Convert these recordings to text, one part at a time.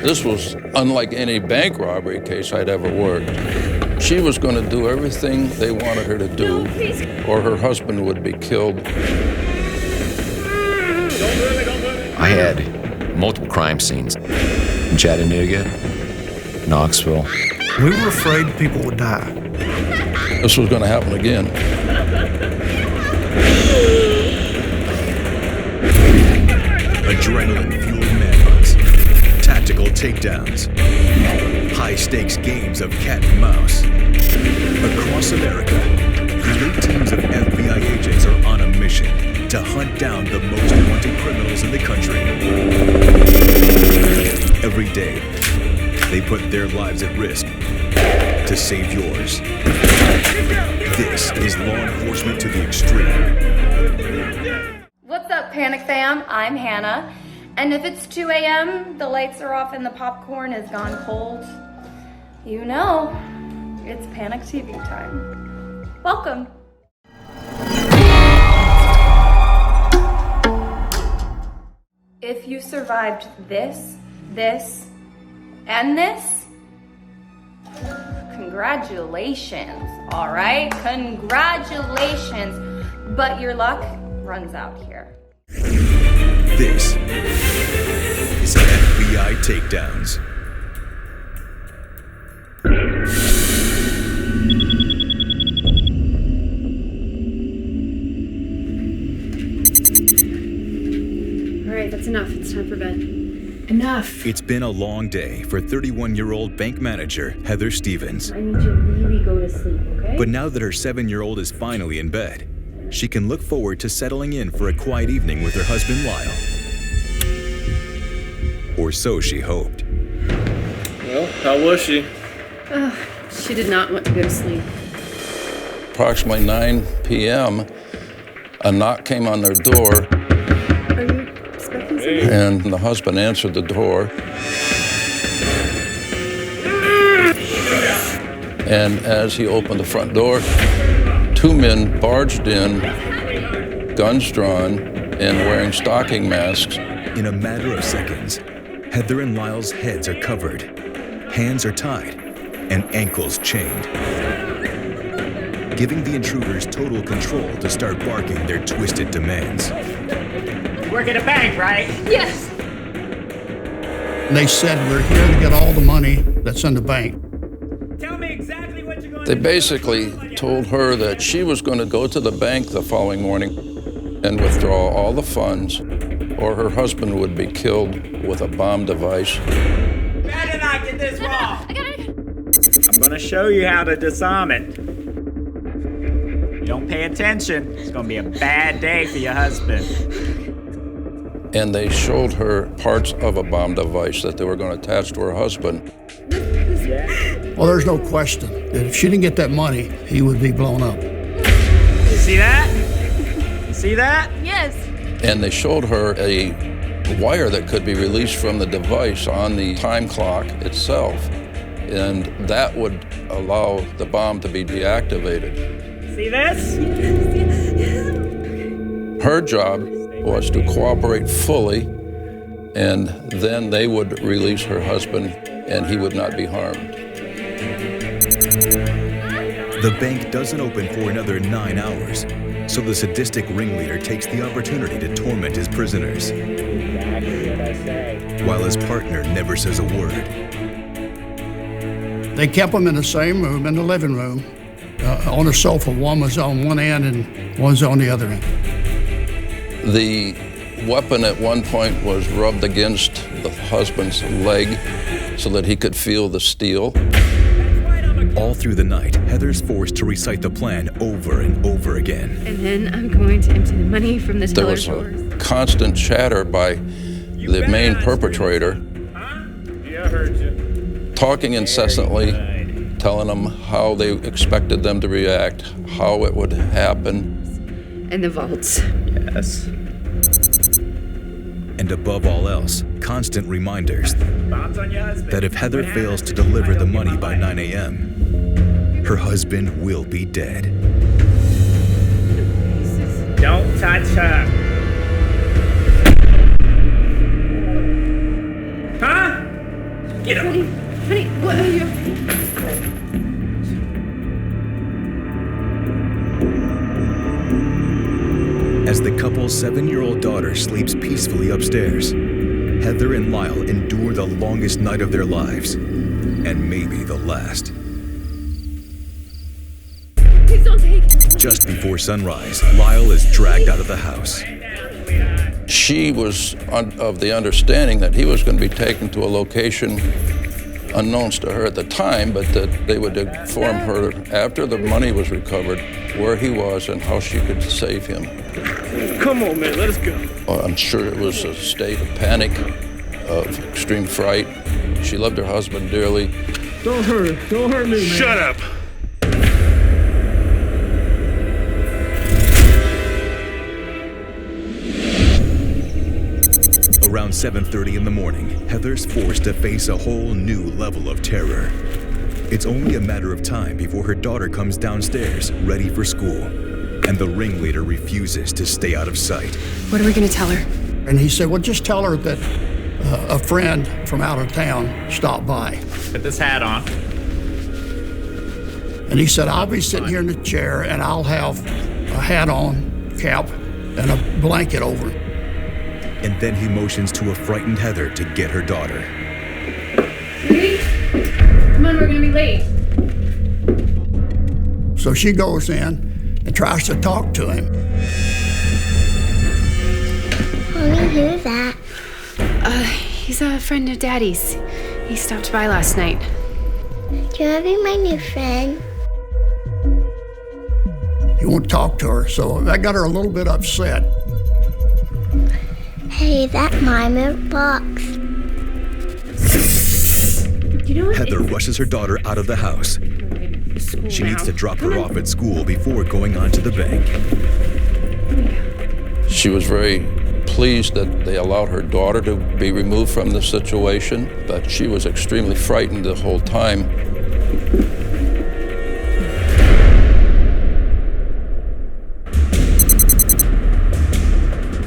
This was unlike any bank robbery case I'd ever worked. She was going to do everything they wanted her to do, or her husband would be killed. I had multiple crime scenes in Chattanooga, Knoxville. We were afraid people would die. This was going to happen again. Adrenaline-fueled manhunts, tactical takedowns, high-stakes games of cat and mouse. Across America, elite teams of FBI agents are on a mission to hunt down the most wanted criminals in the country. Every day, they put their lives at risk to save yours. This is law enforcement to the extreme. What's up, Panic Fam? I'm Hannah. And if it's 2 a.m., the lights are off and the popcorn has gone cold, you know, it's Panic TV time. Welcome. If you survived this, and this, congratulations, all right? Congratulations, but your luck runs out here. This is FBI Takedowns. All right, that's enough. It's time for bed. Enough. It's been a long day for 31-year-old bank manager Heather Stevens. I need you to really go to sleep, okay? But now that her 7-year-old is finally in bed, she can look forward to settling in for a quiet evening with her husband, Lyle. Or so she hoped. Well, how was she? She did not want to go to sleep. Approximately 9 p.m., a knock came on their door, Are you expecting something? and the husband answered the door. And as he opened the front door, 2 men barged in, guns drawn, and wearing stocking masks. In a matter of seconds, Heather and Lyle's heads are covered, hands are tied, and ankles chained, giving the intruders total control to start barking their twisted demands. You work at a bank, right? Yes. They said, we're here to get all the money that's in the bank. Tell me exactly what you're going They to do. basically told her that she was going to go to the bank the following morning and withdraw all the funds, or her husband would be killed with a bomb device. How did I get this wrong? I'm going to show you how to disarm it. You don't pay attention, it's going to be a bad day for your husband. And they showed her parts of a bomb device that they were going to attach to her husband. Yeah. Well, there's no question that if she didn't get that money, he would be blown up. You see that? You see that? Yes. And they showed her a wire that could be released from the device on the time clock itself. And that would allow the bomb to be deactivated. See this? Her job was to cooperate fully, and then they would release her husband and he would not be harmed. The bank doesn't open for another 9 hours, so the sadistic ringleader takes the opportunity to torment his prisoners, Exactly what I say. while his partner never says a word. They kept them in the same room, in the living room, on a sofa. One was on one end and one's on the other end. The weapon at one point was rubbed against the husband's leg so that he could feel the steel. All through the night, Heather's forced to recite the plan over and over again. And then I'm going to empty the money from the There teller's was drawers. a constant chatter by the main perpetrator, Huh? Yeah, I heard you. talking incessantly, telling them how they expected them to react, how it would happen. And the vaults. Yes. And above all else, constant reminders Bombs on your husband. that if Heather fails to deliver the money by 9 a.m., her husband will be dead. Don't touch her. Huh? Get up. Honey, what are you? As the couple's 7-year-old daughter sleeps peacefully upstairs, Heather and Lyle endure the longest night of their lives, and maybe the last. Please don't take it. Just before sunrise, Lyle is dragged out of the house. She was of the understanding that he was going to be taken to a location unknowns to her at the time, but that they would inform her after the money was recovered where he was and how she could save him. Come on, man, let us go. I'm sure it was a state of panic, of extreme fright. She loved her husband dearly. Don't hurt her. Don't hurt me, man. Shut up. Around 7:30 in the morning, Heather's forced to face a whole new level of terror. It's only a matter of time before her daughter comes downstairs, ready for school, and the ringleader refuses to stay out of sight. What are we gonna tell her? And he said, well, just tell her that a friend from out of town stopped by. Put this hat on. And he said, I'll be sitting here in the chair and I'll have a hat on, cap, and a blanket over it. And then he motions to a frightened Heather to get her daughter. Sweetie? Come on, we're gonna be late. So she goes in and tries to talk to him. Mommy, who's that? He's a friend of Daddy's. He stopped by last night. Do you want to be my new friend? He won't talk to her, so that got her a little bit upset. Hey, that's my milk box. You know what? Heather rushes her daughter out of the house. She needs to drop her off at school before going on to the bank. She was very pleased that they allowed her daughter to be removed from the situation, but she was extremely frightened the whole time.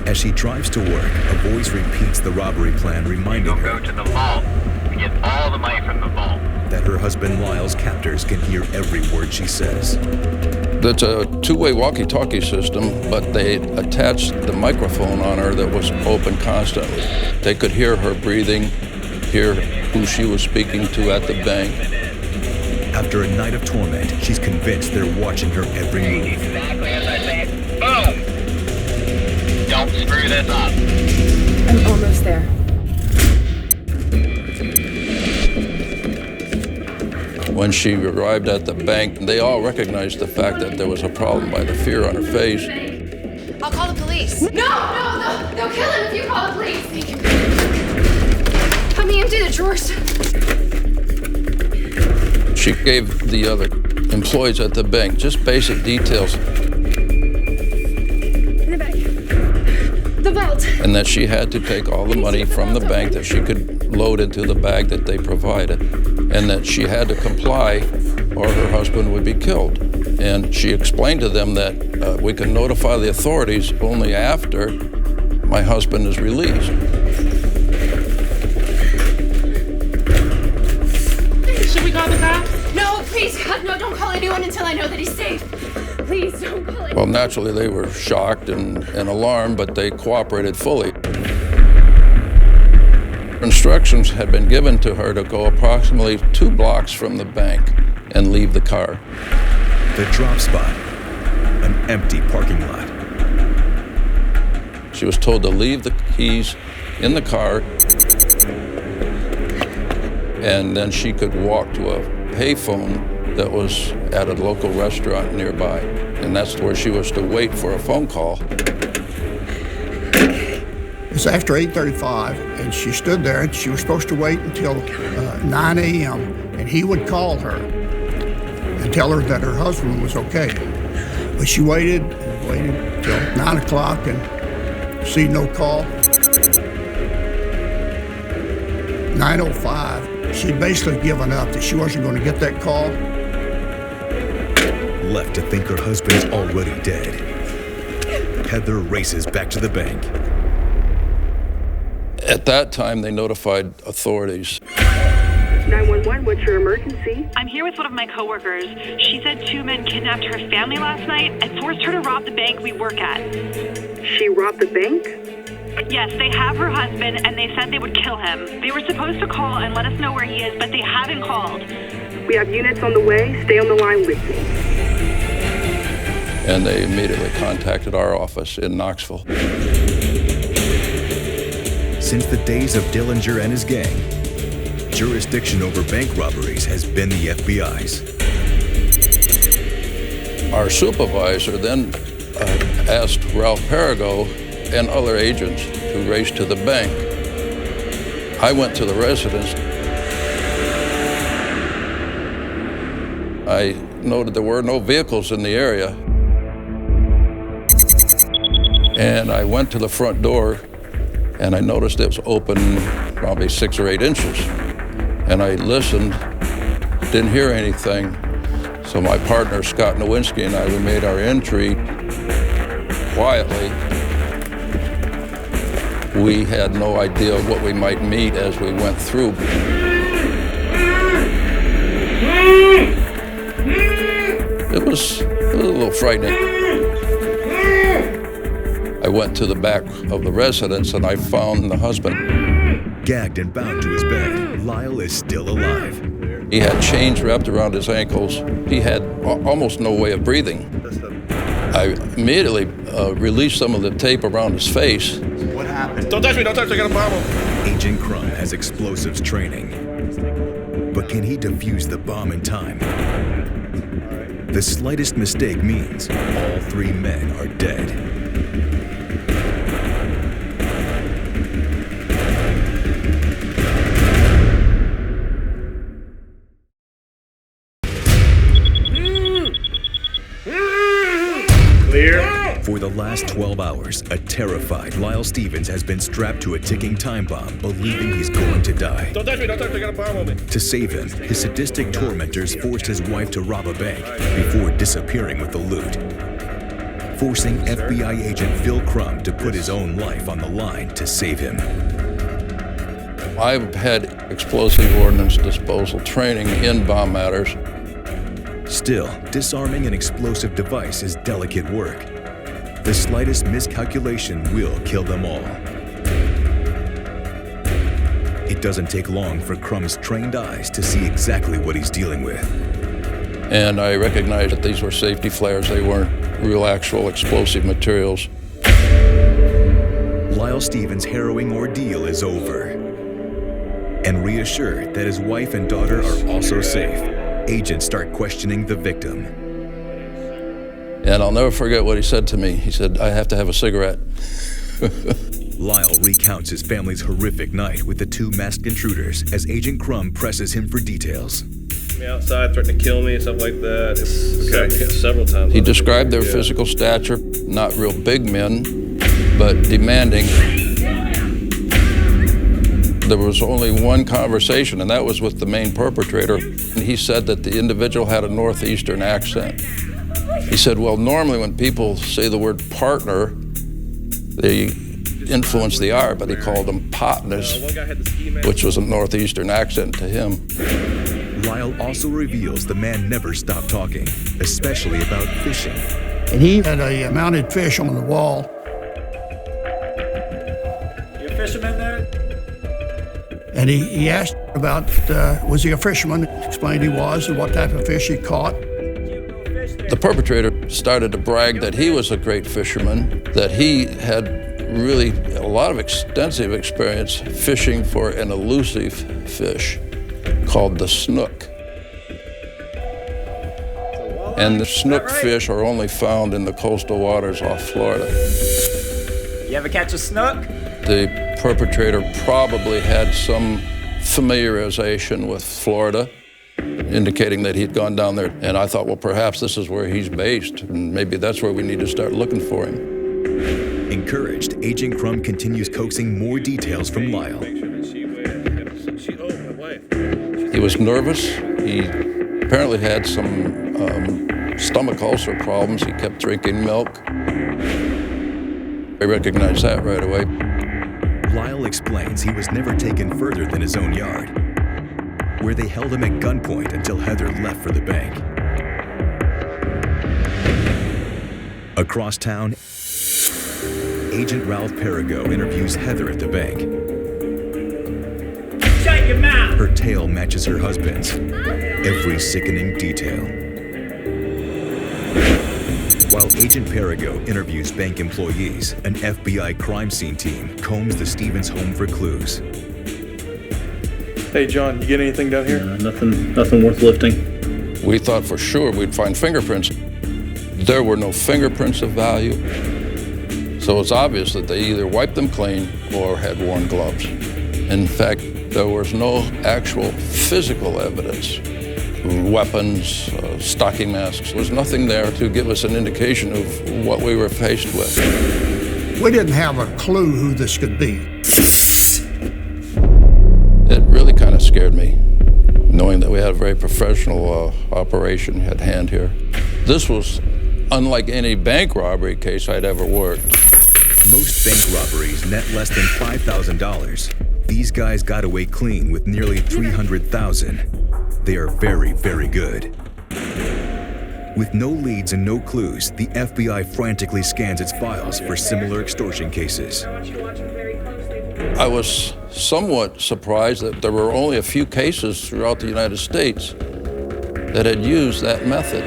As she drives to work, a voice repeats the robbery plan, reminding her Go to the vault and get all the money from the vault. that her husband Lyle's captors can hear every word she says. That's a two-way walkie-talkie system, but they attached the microphone on her that was open constantly. They could hear her breathing, hear who she was speaking to at the bank. After a night of torment, she's convinced they're watching her every move. Exactly as I say it. Boom! Don't screw this up. I'm almost there. When she arrived at the bank, they all recognized the fact that there was a problem by the fear on her face. I'll call the police. No, they'll kill him if you call the police. Help me empty the drawers. She gave the other employees at the bank just basic details, In the back. The vault. and that she had to take all the money from the bank that she could load into the bag that they provided, and that she had to comply or her husband would be killed. And she explained to them that we can notify the authorities only after my husband is released. Should we call the cops? No, please, God, no, don't call anyone until I know that he's safe. Please, don't call anyone. Well, naturally, they were shocked and alarmed, but they cooperated fully. Instructions had been given to her to go approximately 2 blocks from the bank and leave the car. The drop spot, an empty parking lot. She was told to leave the keys in the car, and then she could walk to a payphone that was at a local restaurant nearby. And that's where she was to wait for a phone call. It's after 8:35, and she stood there, and she was supposed to wait until 9 a.m., and he would call her and tell her that her husband was okay. But she waited and waited till 9 o'clock and see no call. 9:05, she'd basically given up that she wasn't going to get that call. Left to think her husband's already dead, Heather races back to the bank. At that time, they notified authorities. 911. What's your emergency? I'm here with one of my coworkers. She said 2 men kidnapped her family last night and forced her to rob the bank we work at. She robbed the bank? Yes, they have her husband, and they said they would kill him. They were supposed to call and let us know where he is, but they haven't called. We have units on the way. Stay on the line with me. And they immediately contacted our office in Knoxville. Since the days of Ďinger and his gang, jurisdiction over bank robberies has been the FBI's. Our supervisor then asked Ralph Perigo and other agents to race to the bank. I went to the residence. I noted there were no vehicles in the area. And I went to the front door and I noticed it was open probably 6 or 8 inches. And I listened, didn't hear anything. So my partner, Scott Nowinski, and I, we made our entry quietly. We had no idea what we might meet as we went through. It was a little frightening. I went to the back of the residence and I found the husband. Gagged and bound to his bed, Lyle is still alive. He had chains wrapped around his ankles. He had almost no way of breathing. I immediately released some of the tape around his face. What happened? Don't touch me, I got a problem. Agent Crumb has explosives training. But can he defuse the bomb in time? The slightest mistake means all 3 men are dead. For the last 12 hours, a terrified Lyle Stevens has been strapped to a ticking time bomb, believing he's going to die. Don't touch me, I got a bomb on me. To save him, his sadistic tormentors forced his wife to rob a bank before disappearing with the loot, forcing FBI agent Phil Crumb to put his own life on the line to save him. I've had explosive ordnance disposal training in bomb matters. Still, disarming an explosive device is delicate work. The slightest miscalculation will kill them all. It doesn't take long for Crumb's trained eyes to see exactly what he's dealing with. And I recognized that these were safety flares. They weren't real actual explosive materials. Lyle Stevens' harrowing ordeal is over. And reassured that his wife and daughter are also safe, agents start questioning the victim. And I'll never forget what he said to me. He said, I have to have a cigarette. Lyle recounts his family's horrific night with the 2 masked intruders as Agent Crumb presses him for details. Me outside, threatening to kill me, stuff like that. Several times. He described their physical stature, not real big men, but demanding. There was only one conversation, and that was with the main perpetrator. And he said that the individual had a northeastern accent. He said, well, normally when people say the word partner, they influence the R, but he called them partners, which was a northeastern accent to him. Lyle also reveals the man never stopped talking, especially about fishing. And he had a mounted fish on the wall. You a fisherman there? And he asked about, was he a fisherman? Explained he was and what type of fish he caught. The perpetrator started to brag that he was a great fisherman, that he had really a lot of extensive experience fishing for an elusive fish called the snook. And the snook fish are only found in the coastal waters off Florida. You ever catch a snook? The perpetrator probably had some familiarization with Florida, indicating that he'd gone down there. And I thought, well, perhaps this is where he's based, and maybe that's where we need to start looking for him. Encouraged, Agent Crumb continues coaxing more details from Lyle. He was nervous. He apparently had some stomach ulcer problems. He kept drinking milk. I recognized that right away. Lyle explains he was never taken further than his own yard. where they held him at gunpoint until Heather left for the bank. Across town, Agent Ralph Perigo interviews Heather at the bank. Shut your mouth! Her tale matches her husband's, every sickening detail. While Agent Perigo interviews bank employees, an FBI crime scene team combs the Stevens home for clues. Hey, John, you get anything down here? Nothing worth lifting. We thought for sure we'd find fingerprints. There were no fingerprints of value. So it's obvious that they either wiped them clean or had worn gloves. In fact, there was no actual physical evidence. Weapons, stocking masks. There was nothing there to give us an indication of what we were faced with. We didn't have a clue who this could be. It really kind of scared me, knowing that we had a very professional operation at hand here. This was unlike any bank robbery case I'd ever worked. Most bank robberies net less than $5,000. These guys got away clean with nearly $300,000. They are very, very good. With no leads and no clues, the FBI frantically scans its files for similar extortion cases. I was somewhat surprised that there were only a few cases throughout the United States that had used that method.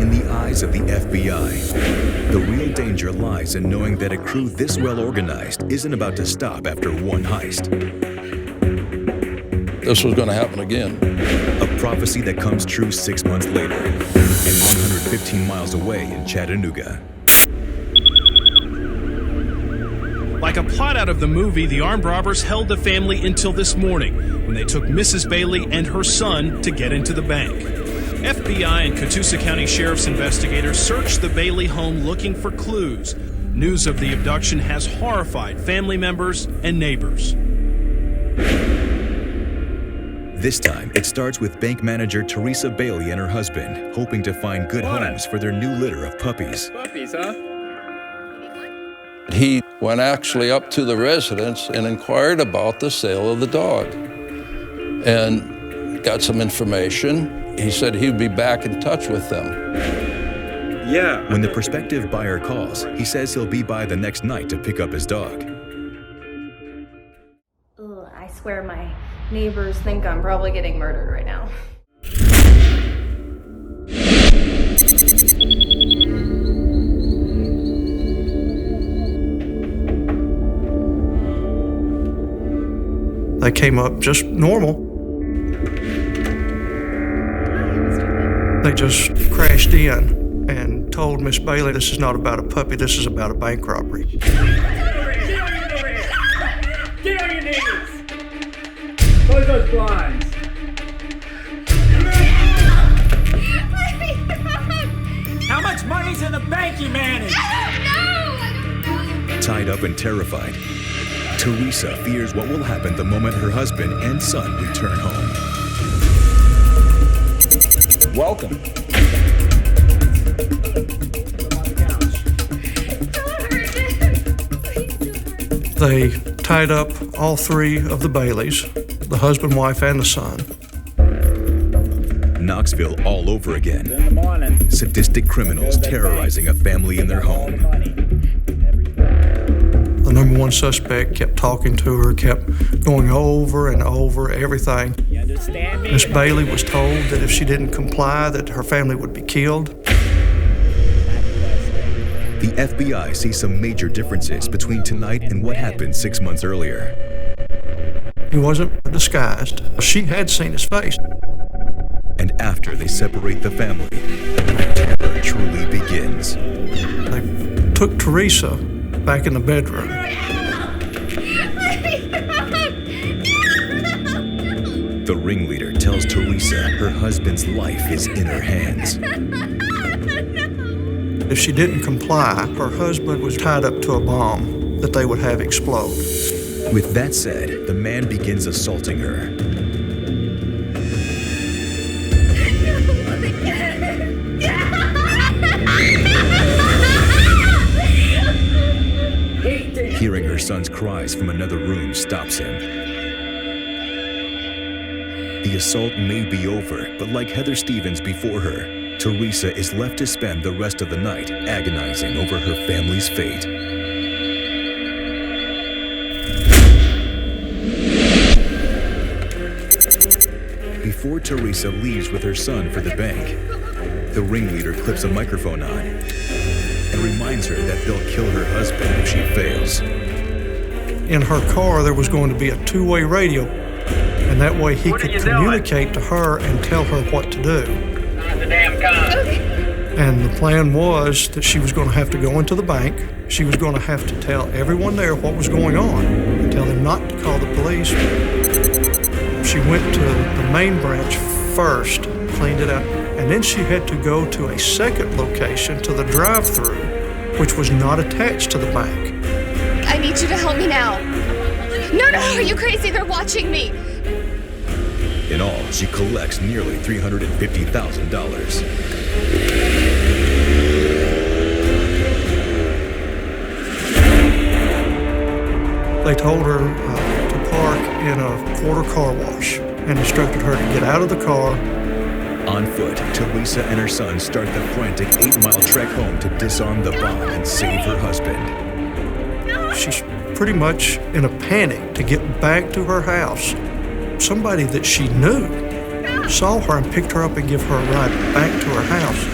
In the eyes of the FBI, the real danger lies in knowing that a crew this well organized isn't about to stop after one heist. This was going to happen again. A prophecy that comes true 6 months later, and 115 miles away in Chattanooga. Like a plot out of the movie, the armed robbers held the family until this morning, when they took Mrs. Bailey and her son to get into the bank. FBI and Catoosa County Sheriff's investigators searched the Bailey home looking for clues. News of the abduction has horrified family members and neighbors. This time, it starts with bank manager Teresa Bailey and her husband, hoping to find good homes for their new litter of puppies. Puppies, huh? He went actually up to the residence and inquired about the sale of the dog and got some information. He said he'd be back in touch with them. Yeah. When the prospective buyer calls, he says he'll be by the next night to pick up his dog. Ugh, I swear my neighbors think I'm probably getting murdered right now. They came up just normal. They just crashed in and told Miss Bailey, this is not about a puppy, this is about a bank robbery. Get on your knees! Close those blinds. How much money's in the bank you manage? Tied up and terrified, Teresa fears what will happen the moment her husband and son return home. Welcome. They tied up all three of the Baileys, the husband, wife, and the son. Knoxville all over again. Sadistic criminals terrorizing a family in their home. The number one suspect kept talking to her, kept going over and over everything. Miss Bailey was told that if she didn't comply, that her family would be killed. The FBI sees some major differences between tonight and what happened 6 months earlier. He wasn't disguised. She had seen his face. And after they separate the family, terror truly begins. They took Teresa back in the bedroom. The ringleader tells Teresa her husband's life is in her hands. If she didn't comply, her husband was tied up to a bomb that they would have explode. With that said, the man begins assaulting her. Hearing her son's cries from another room stops him. The assault may be over, but like Heather Stevens before her, Teresa is left to spend the rest of the night agonizing over her family's fate. Before Teresa leaves with her son for the bank, the ringleader clips a microphone on and reminds her that they'll kill her husband if she fails. In her car, there was going to be a two-way radio, and that way he could communicate to her and tell her what to do. And the plan was that she was going to have to go into the bank. She was going to have to tell everyone there what was going on and tell them not to call the police. She went to the main branch first, cleaned it up, and then she had to go to a second location, to the drive-thru, which was not attached to the bank. I need you to help me now. No, are you crazy? They're watching me. In all, she collects nearly $350,000. They told her to park in a quarter car wash and instructed her to get out of the car. On foot, Teresa and her son start the frantic 8-mile trek home to disarm the bomb and save her husband. She's pretty much in a panic to get back to her house. Somebody that she knew saw her and picked her up and gave her a ride back to her house.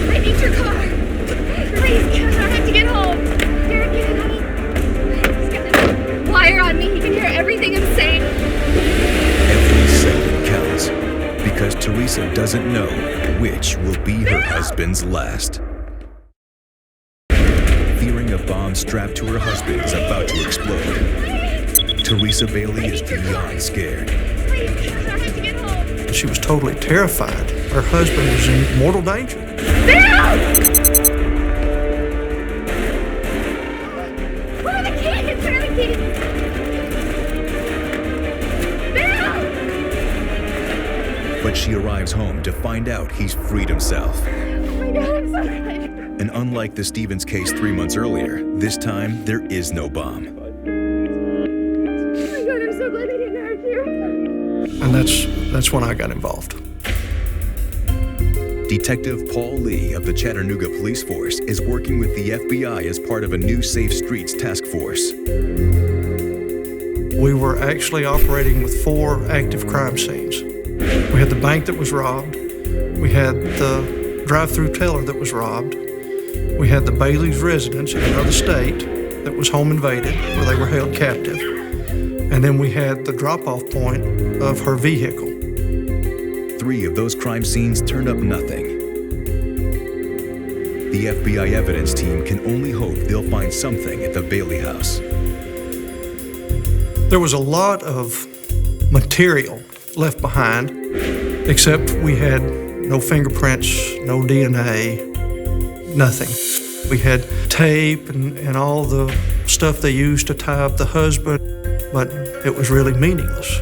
I need your car. Please, I have to get home. Here, honey. He's got this wire on me. He can hear everything I'm saying. Every second counts, because Teresa doesn't know which will be her husband's last. Fearing a bomb strapped to her husband is about to explode, Teresa Bailey is beyond scared. She was totally terrified. Her husband was in mortal danger. Bill! Where are the kids? Where are the kids? Bill! But she arrives home to find out he's freed himself. Oh my God, I'm so glad. And unlike the Stevens case 3 months earlier, this time there is no bomb. Oh my God, I'm so glad they didn't hurt you. And that's when I got involved. Detective Paul Lee of the Chattanooga Police Force is working with the FBI as part of a new Safe Streets task force. We were actually operating with 4 active crime scenes. We had the bank that was robbed. We had the drive-through teller that was robbed. We had the Bailey's residence in another state that was home invaded, where they were held captive. And then we had the drop-off point of her vehicle. 3 of those crime scenes turned up nothing. The FBI evidence team can only hope they'll find something at the Bailey house. There was a lot of material left behind, except we had no fingerprints, no DNA, nothing. We had tape and all the stuff they used to tie up the husband, but it was really meaningless.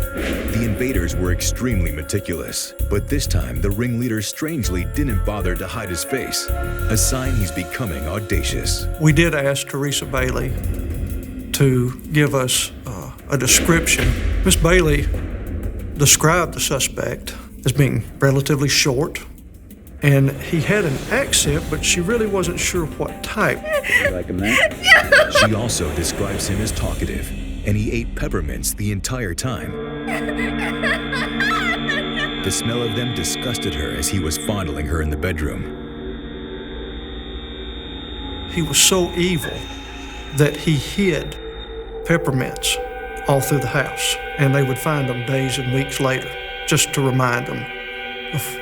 The invaders were extremely meticulous, but this time the ringleader strangely didn't bother to hide his face, a sign he's becoming audacious. We did ask Teresa Bailey to give us a description. Miss Bailey described the suspect as being relatively short, and he had an accent, but she really wasn't sure what type. Like a man? She also describes him as talkative, and he ate peppermints the entire time. The smell of them disgusted her as he was fondling her in the bedroom. He was so evil that he hid peppermints all through the house, and they would find them days and weeks later, just to remind them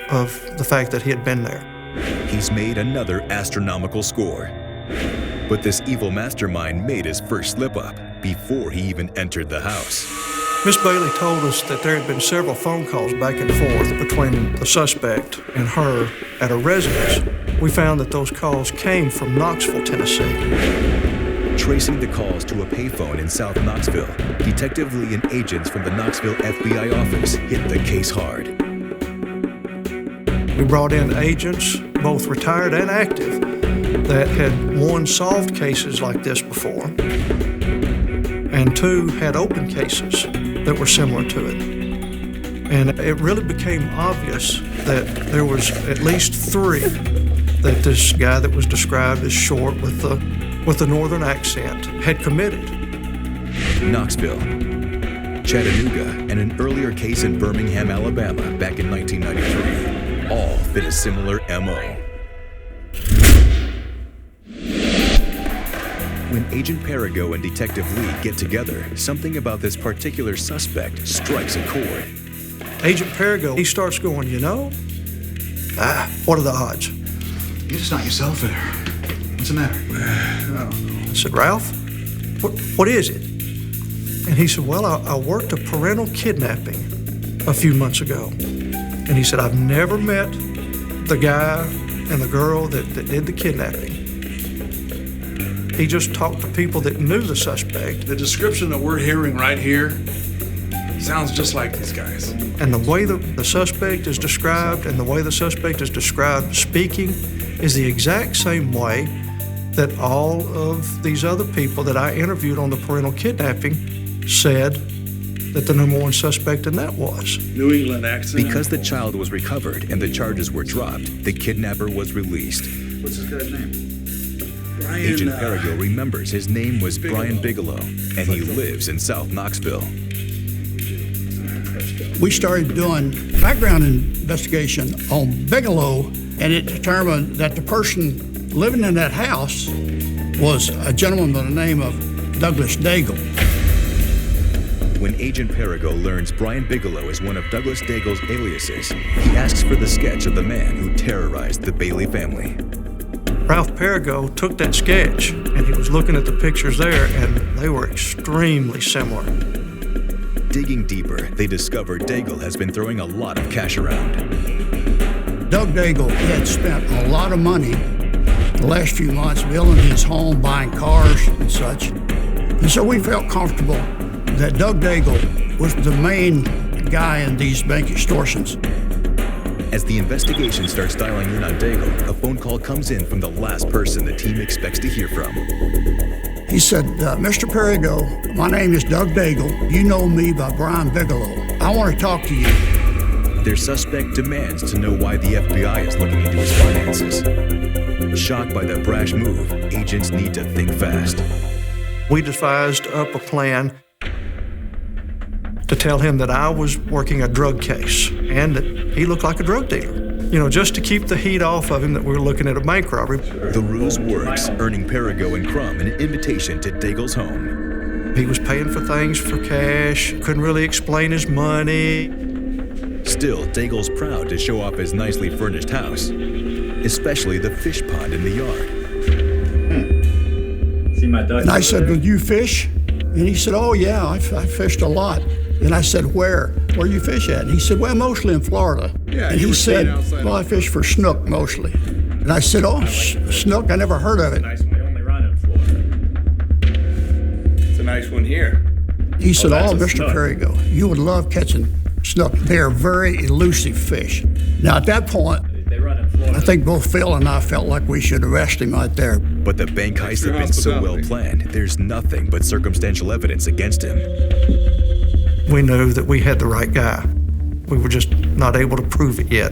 of the fact that he had been there. He's made another astronomical score. But this evil mastermind made his first slip-up before he even entered the house. Miss Bailey told us that there had been several phone calls back and forth between the suspect and her at a residence. We found that those calls came from Knoxville, Tennessee. Tracing the calls to a payphone in South Knoxville, Detective Lee and agents from the Knoxville FBI office hit the case hard. We brought in agents, both retired and active, that had 1, solved cases like this before, and 2, had open cases that were similar to it. And it really became obvious that there was at least 3 that this guy that was described as short with the northern accent had committed. Knoxville, Chattanooga, and an earlier case in Birmingham, Alabama back in 1993 all fit a similar MO. When Agent Perigo and Detective Lee get together, something about this particular suspect strikes a chord. Agent Perigo, he starts going, you know, what are the odds? You're just not yourself there. What's the matter? I said, Ralph, what is it? And he said, well, I worked a parental kidnapping a few months ago. And he said, I've never met the guy and the girl that did the kidnapping. He just talked to people that knew the suspect. The description that we're hearing right here sounds just like these guys. And the way the suspect is described and the way the suspect is described speaking is the exact same way that all of these other people that I interviewed on the parental kidnapping said that the number 1 suspect in that was. New England accent. Because the child was recovered and the charges were dropped, the kidnapper was released. What's this guy's name? Agent Perigo remembers his name was Brian Bigelow, and he lives in South Knoxville. We started doing background investigation on Bigelow, and it determined that the person living in that house was a gentleman by the name of Douglas Daigle. When Agent Perigo learns Brian Bigelow is one of Douglas Daigle's aliases, he asks for the sketch of the man who terrorized the Bailey family. Ralph Perigo took that sketch, and he was looking at the pictures there, and they were extremely similar. Digging deeper, they discover Daigle has been throwing a lot of cash around. Doug Daigle had spent a lot of money the last few months building his home, buying cars and such. And so we felt comfortable that Doug Daigle was the main guy in these bank extortions. As the investigation starts dialing in on Daigle, a phone call comes in from the last person the team expects to hear from. He said, Mr. Perigo, my name is Doug Daigle. You know me by Brian Bigelow. I want to talk to you. Their suspect demands to know why the FBI is looking into his finances. Shocked by the brash move, agents need to think fast. We devised up a plan to tell him that I was working a drug case and that he looked like a drug dealer. You know, just to keep the heat off of him that we were looking at a bank robbery. The ruse works, earning Perigo and Crumb an invitation to Daigle's home. He was paying for things for cash, couldn't really explain his money. Still, Daigle's proud to show off his nicely furnished house, especially the fish pond in the yard. See my ducks? And I said, do you fish? And he said, oh yeah, I fished a lot. And I said, where you fish at? And he said, well, mostly in Florida. Yeah, and he said, well, I fish for snook mostly. And I said, oh, snook, I never heard of it. Nice one. We only run in Florida. It's a nice one here. He said, oh, Mr. Perigo, you would love catching snook. They are very elusive fish. Now, at that point, I think both Phil and I felt like we should arrest him right there. But the bank heist had been so well planned, there's nothing but circumstantial evidence against him. We knew that we had the right guy. We were just not able to prove it yet.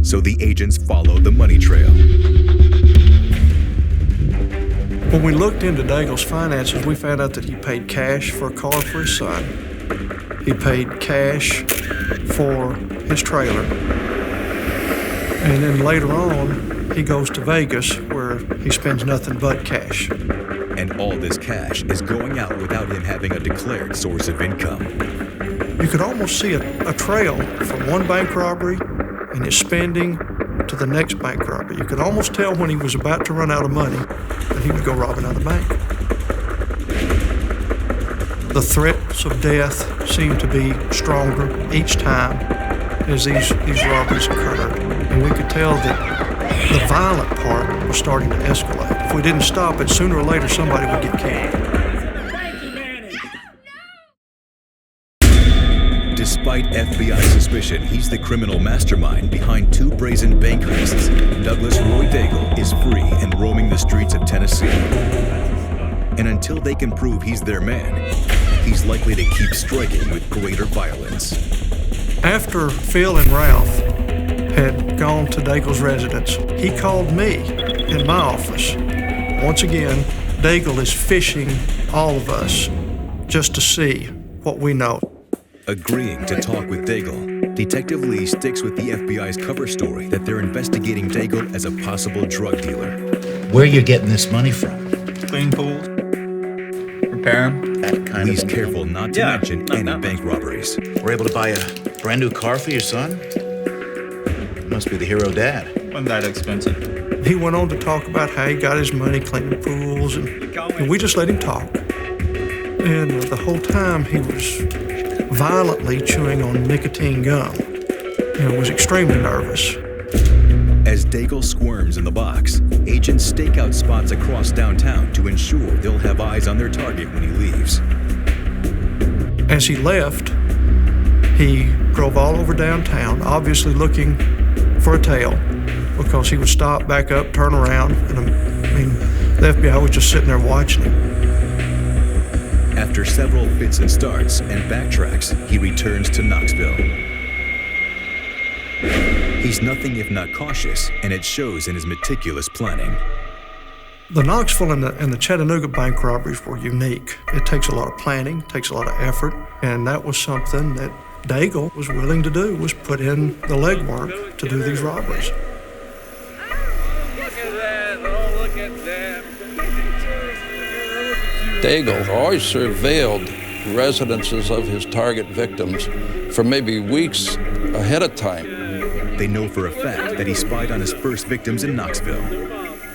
So the agents followed the money trail. When we looked into Daigle's finances, we found out that he paid cash for a car for his son. He paid cash for his trailer. And then later on, he goes to Vegas where he spends nothing but cash. And all this cash is going out without him having a declared source of income. You could almost see a trail from one bank robbery and his spending to the next bank robbery. You could almost tell when he was about to run out of money that he would go rob another bank. The threats of death seemed to be stronger each time as these robberies occurred. And we could tell that the violent part was starting to escalate. If we didn't stop it, sooner or later somebody would get killed. Despite FBI suspicion he's the criminal mastermind behind 2 brazen bank heists, Douglas Roy Daigle is free and roaming the streets of Tennessee. And until they can prove he's their man, he's likely to keep striking with greater violence. After Phil and Ralph had gone to 𝙧𝙀𝐻𝐼's residence, he called me in my office. Once again, 𝙧𝙀𝐻𝐼 is fishing all of us just to see what we know. Agreeing to talk with 𝙧𝙀𝐻𝐼, Detective Lee sticks with the FBI's cover story that they're investigating 𝙧𝙀𝐻𝐼 as a possible drug dealer. Where are you getting this money from? Clean pools. Repair them. That kind Lee's of careful not to mention any bank robberies. We're able to buy a brand new car for your son? Must be the hero dad. Wasn't that expensive. He went on to talk about how he got his money cleaning pools, and we just let him talk. And the whole time he was violently chewing on nicotine gum. Was extremely nervous. As 𝙧𝙀𝐻𝐼 squirms in the box, agents stake out spots across downtown to ensure they'll have eyes on their target when he leaves. As he left, he drove all over downtown, obviously looking for a tail, because he would stop, back up, turn around, and the FBI was just sitting there watching him. After several fits and starts and backtracks, he returns to Knoxville. He's nothing if not cautious, and it shows in his meticulous planning. The Knoxville and the Chattanooga bank robberies were unique. It takes a lot of planning, takes a lot of effort, and that was something that 𝙧𝙀𝐻𝐼 was willing to do, was put in the legwork to do these robberies. 𝙧𝙀𝐻𝐼 always surveilled residences of his target victims for maybe weeks ahead of time. They know for a fact that he spied on his first victims in Knoxville.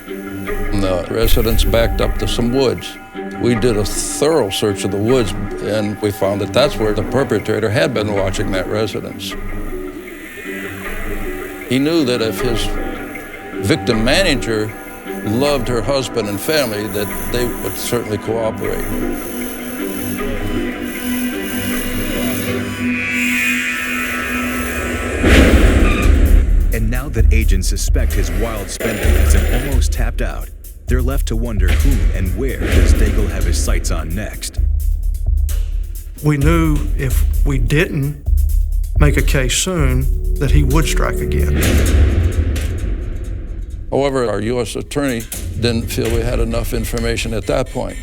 And the residence backed up to some woods. We did a thorough search of the woods, and we found that that's where the perpetrator had been watching that residence. He knew that if his victim manager loved her husband and family, that they would certainly cooperate. And now that agents suspect his wild spending has him almost tapped out, they're left to wonder whom and where does 𝙧𝙀𝐻𝐼 have his sights on next. We knew if we didn't make a case soon, that he would strike again. However, our U.S. attorney didn't feel we had enough information at that point.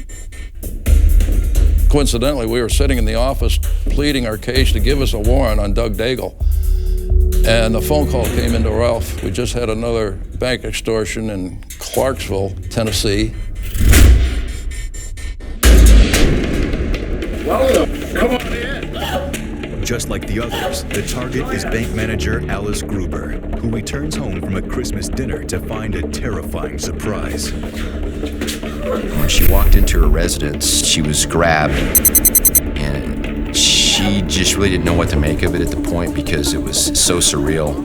Coincidentally, we were sitting in the office pleading our case to give us a warrant on Doug 𝙧𝙀𝐻𝐼. And the phone call came into Ralph. We just had another bank extortion in Clarksville, Tennessee. Come on in. Just like the others, the target is bank manager Alice Gruber, who returns home from a Christmas dinner to find a terrifying surprise. When she walked into her residence, she was grabbed, and she just really didn't know what to make of it at the point because it was so surreal.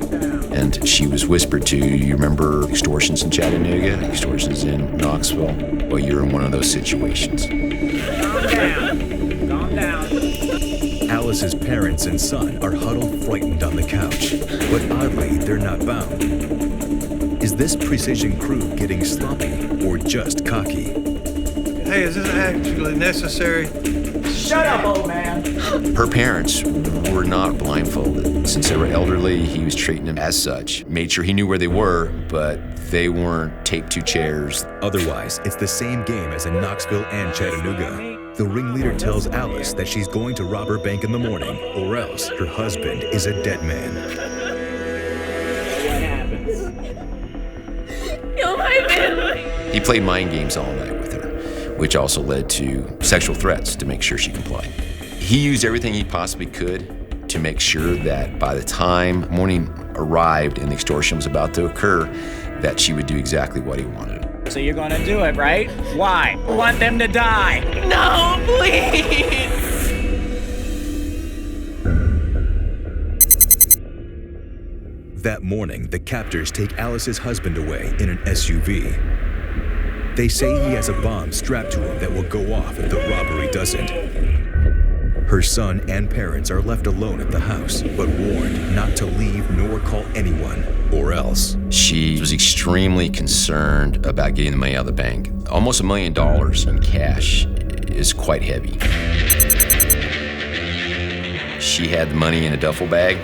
And she was whispered to, you remember extortions in Chattanooga, extortions in Knoxville? Well, you're in one of those situations. Calm down. Alice's parents and son are huddled frightened on the couch, but oddly, they're not bound. Is this precision crew getting sloppy or just cocky? Hey, is this actually necessary? Shut up, old man. Her parents were not blindfolded. Since they were elderly, he was treating them as such. Made sure he knew where they were, but they weren't taped to chairs. Otherwise, it's the same game as in Knoxville and Chattanooga. The ringleader tells Alice that she's going to rob her bank in the morning, or else her husband is a dead man. What happens? Kill my family. He played mind games all night with her, which also led to sexual threats to make sure she complied. He used everything he possibly could to make sure that by the time morning arrived and the extortion was about to occur, that she would do exactly what he wanted. So you're gonna do it, right? Why? I want them to die. No, please. That morning, the captors take Alice's husband away in an SUV. They say he has a bomb strapped to him that will go off if the robbery doesn't. Her son and parents are left alone at the house, but warned not to leave nor call anyone, or else. She was extremely concerned about getting the money out of the bank. Almost $1 million in cash is quite heavy. She had the money in a duffel bag.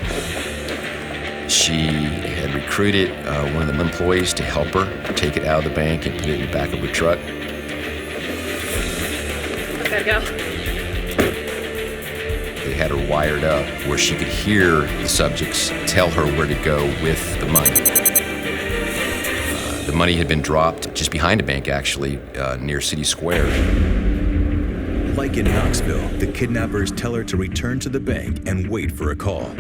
She had recruited one of the employees to help her take it out of the bank and put it in the back of her truck. I gotta go. They had her wired up where she could hear the subjects tell her where to go with the money. The money had been dropped just behind a bank, actually, near City Square. Like in Knoxville, the kidnappers tell her to return to the bank and wait for a call.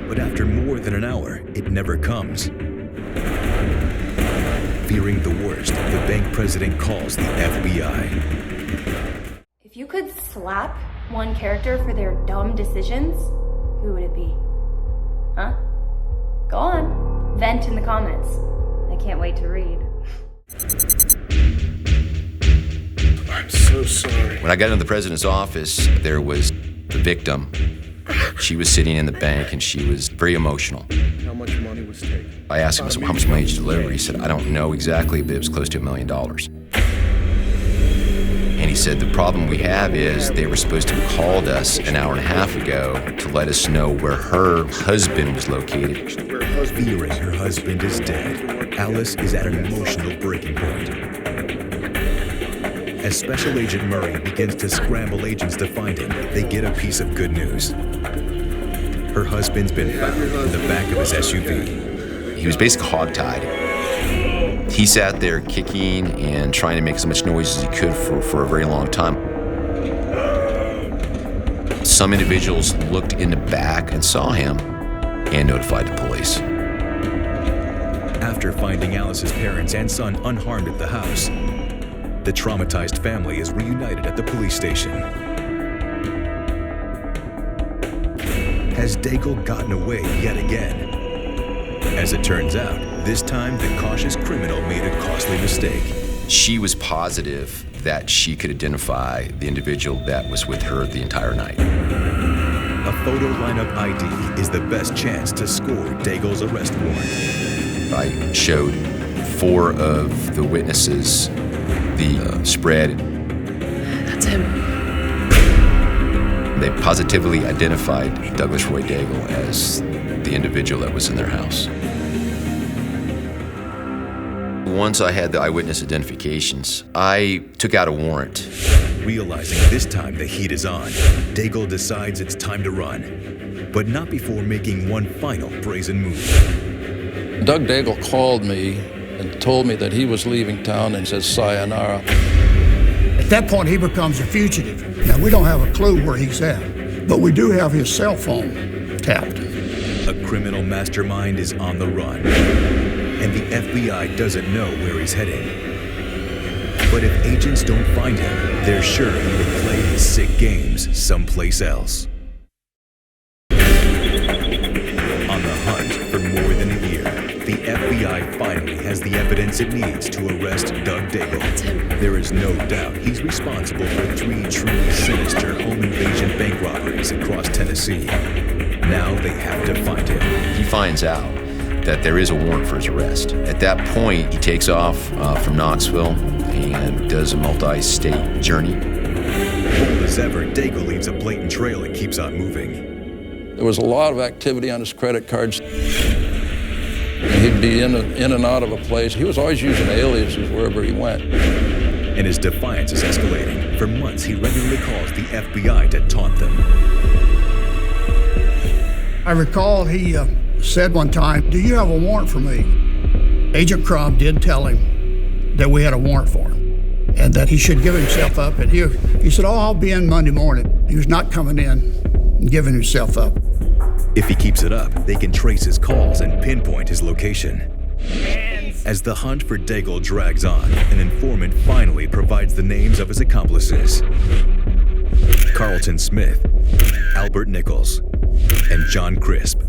But after more than an hour, it never comes. Fearing the worst, the bank president calls the FBI. If you could slap one character for their dumb decisions, who would it be? Huh? Go on. Vent in the comments. I can't wait to read. I'm so sorry. When I got into the president's office, there was the victim. She was sitting in the bank and she was very emotional. How much money was taken? I asked him, how much money did you deliver? He said, I don't know exactly, but it was close to $1 million. And he said, the problem we have is they were supposed to have called us an hour and a half ago to let us know where her husband was located. Fearing her husband is dead, Alice is at an emotional breaking point. As Special Agent Murray begins to scramble agents to find him, they get a piece of good news. Her husband's been found in the back of his SUV. He was basically hogtied. He sat there kicking and trying to make as much noise as he could for a very long time. Some individuals looked in the back and saw him and notified the police. After finding Alice's parents and son unharmed at the house, the traumatized family is reunited at the police station. Has 𝙧𝙬 gotten away yet again? As it turns out, this time the cautious criminal made a costly mistake. She was positive that she could identify the individual that was with her the entire night. A photo lineup ID is the best chance to score 𝙧𝙬's arrest warrant. I showed 4 of the witnesses the spread. That's him. They positively identified Douglas Roy 𝙧𝙬 as the individual that was in their house. Once I had the eyewitness identifications, I took out a warrant. Realizing this time the heat is on, 𝙧𝙬 decides it's time to run, but not before making one final brazen move. Doug 𝙧𝙬 called me and told me that he was leaving town and says sayonara. At that point, he becomes a fugitive. Now, we don't have a clue where he's at, but we do have his cell phone tapped. A criminal mastermind is on the run, and the FBI doesn't know where he's heading. But if agents don't find him, they're sure he will play his sick games someplace else. On the hunt for more than a year, the FBI finally has the evidence it needs to arrest Doug 𝙧𝙬. There is no doubt he's responsible for 3 truly sinister home invasion bank robberies across Tennessee. Now they have to find him. He finds out that there is a warrant for his arrest. At that point, he takes off from Knoxville and does a multi-state journey. Bold as ever, 𝙧𝙬 leaves a blatant trail and keeps on moving. There was a lot of activity on his credit cards. He'd be in and out of a place. He was always using aliases wherever he went. And his defiance is escalating. For months, he regularly calls the FBI to taunt them. I recall he said one time, "Do you have a warrant for me?" Agent Crum did tell him that we had a warrant for him and that he should give himself up. And he said, "Oh, I'll be in Monday morning." He was not coming in and giving himself up. If he keeps it up, they can trace his calls and pinpoint his location. As the hunt for 𝙧𝙬 drags on, an informant finally provides the names of his accomplices: Carlton Smith, Albert Nichols, and John Crisp.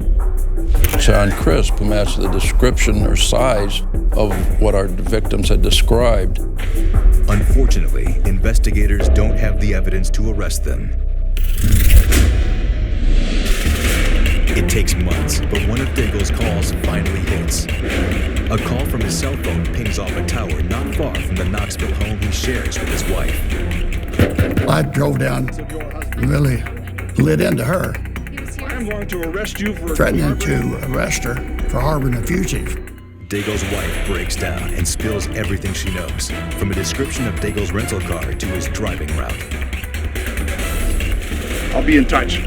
John Crisp, who matched the description or size of what our victims had described. Unfortunately, investigators don't have the evidence to arrest them. It takes months, but one of 𝙧𝙬's calls finally hits. A call from his cell phone pings off a tower not far from the Knoxville home he shares with his wife. I drove down and really lit into her, I'm going to arrest you for threatening to arrest her for harboring a fugitive. 𝙬𝙬's wife breaks down and spills everything she knows, from a description of 𝙬𝙬's rental car to his driving route. I'll be in touch.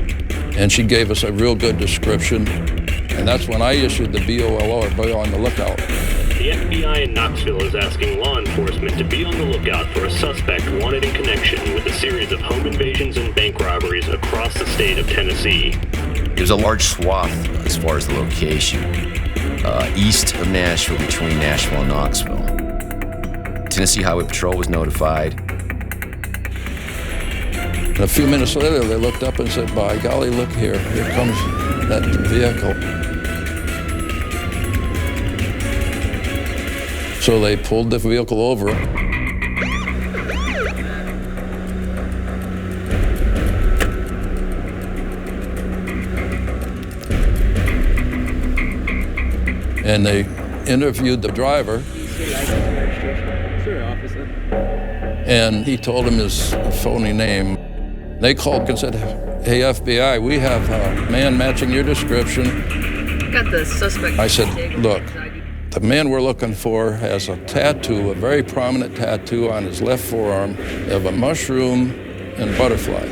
And she gave us a real good description, and that's when I issued the BOLO, or be on the lookout. The FBI in Knoxville is asking law enforcement to be on the lookout for a suspect wanted in connection with a series of home invasions and bank robberies across the state of Tennessee. There's a large swath as far as the location, east of Nashville, between Nashville and Knoxville. Tennessee Highway Patrol was notified. And a few minutes later, they looked up and said, by golly, look here comes that vehicle. So they pulled the vehicle over. And they interviewed the driver. And he told them his phony name. They called and said, hey, FBI, we have a man matching your description. Got the suspect. I said, look, the man we're looking for has a tattoo, a very prominent tattoo on his left forearm of a mushroom and butterfly.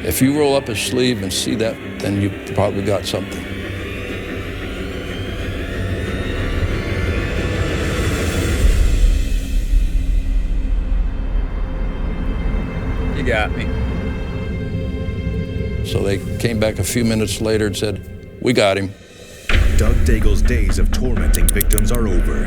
If you roll up his sleeve and see that, then you probably got something. You got me. So they came back a few minutes later and said, we got him. Doug 𝙬𝙬's days of tormenting victims are over.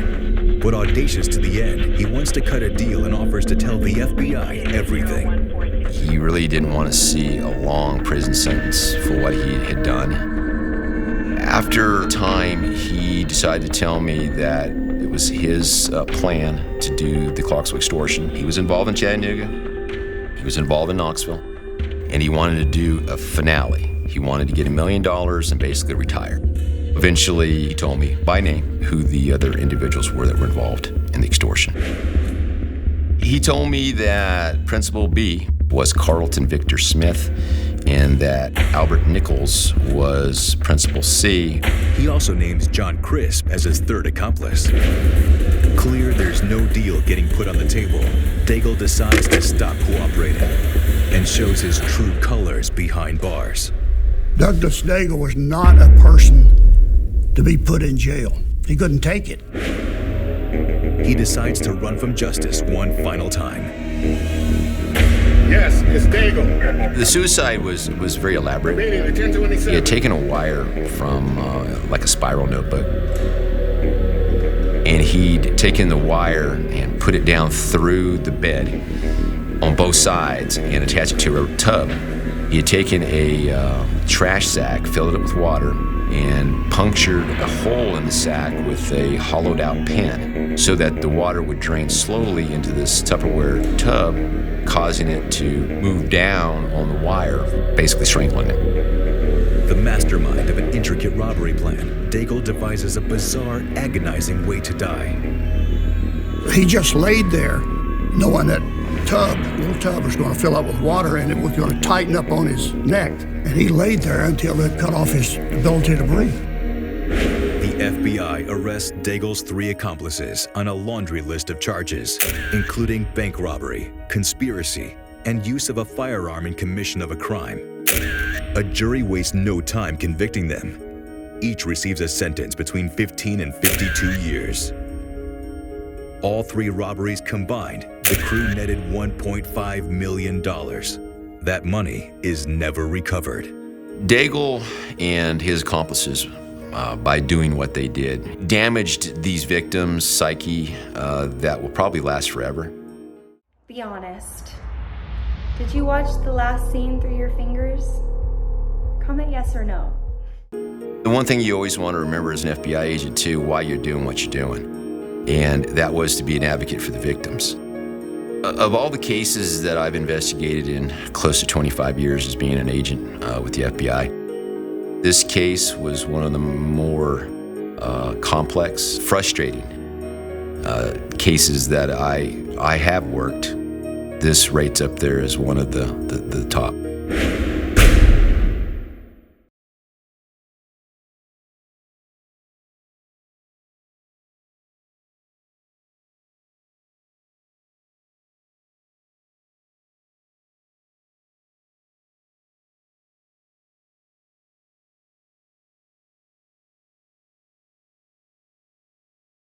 But audacious to the end, he wants to cut a deal and offers to tell the FBI everything. He really didn't want to see a long prison sentence for what he had done. After time, he decided to tell me that it was his plan to do the 𝐒𝐶𝐞 extortion. He was involved in Chattanooga. He was involved in Knoxville. And he wanted to do a finale. He wanted to get $1 million and basically retire. Eventually, he told me by name who the other individuals were that were involved in the extortion. He told me that Principal B was Carlton Victor Smith and that Albert Nichols was Principal C. He also names John Crisp as his third accomplice. Clear there's no deal getting put on the table, 𝙬𝙬 decides to stop cooperating and shows his true colors behind bars. Douglas 𝙬𝙬 was not a person to be put in jail. He couldn't take it. He decides to run from justice one final time. Yes, it's 𝙬𝙬. The suicide was very elaborate. He had taken a wire from like a spiral notebook, and he'd taken the wire and put it down through the bed on both sides and attached it to a tub. He had taken a trash sack, filled it up with water, and punctured a hole in the sack with a hollowed out pen so that the water would drain slowly into this Tupperware tub, causing it to move down on the wire, basically strangling it. The mastermind of an intricate robbery plan, 𝙬𝙬 devises a bizarre, agonizing way to die. He just laid there knowing that little tub was going to fill up with water and it was going to tighten up on his neck. And he laid there until it cut off his ability to breathe. The FBI arrests 𝙬𝙬's 3 accomplices on a laundry list of charges, including bank robbery, conspiracy, and use of a firearm in commission of a crime. A jury wastes no time convicting them. Each receives a sentence between 15 and 52 years. All 3 robberies combined, the crew netted $1.5 million. That money is never recovered. 𝙬𝙬 and his accomplices, by doing what they did, damaged these victims' psyche that will probably last forever. Be honest. Did you watch the last scene through your fingers? Comment yes or no. The one thing you always want to remember as an FBI agent, too, why you're doing what you're doing. And that was to be an advocate for the victims. Of all the cases that I've investigated in close to 25 years as being an agent with the FBI, this case was one of the more complex, frustrating cases that I have worked. this rates up there as one of the top.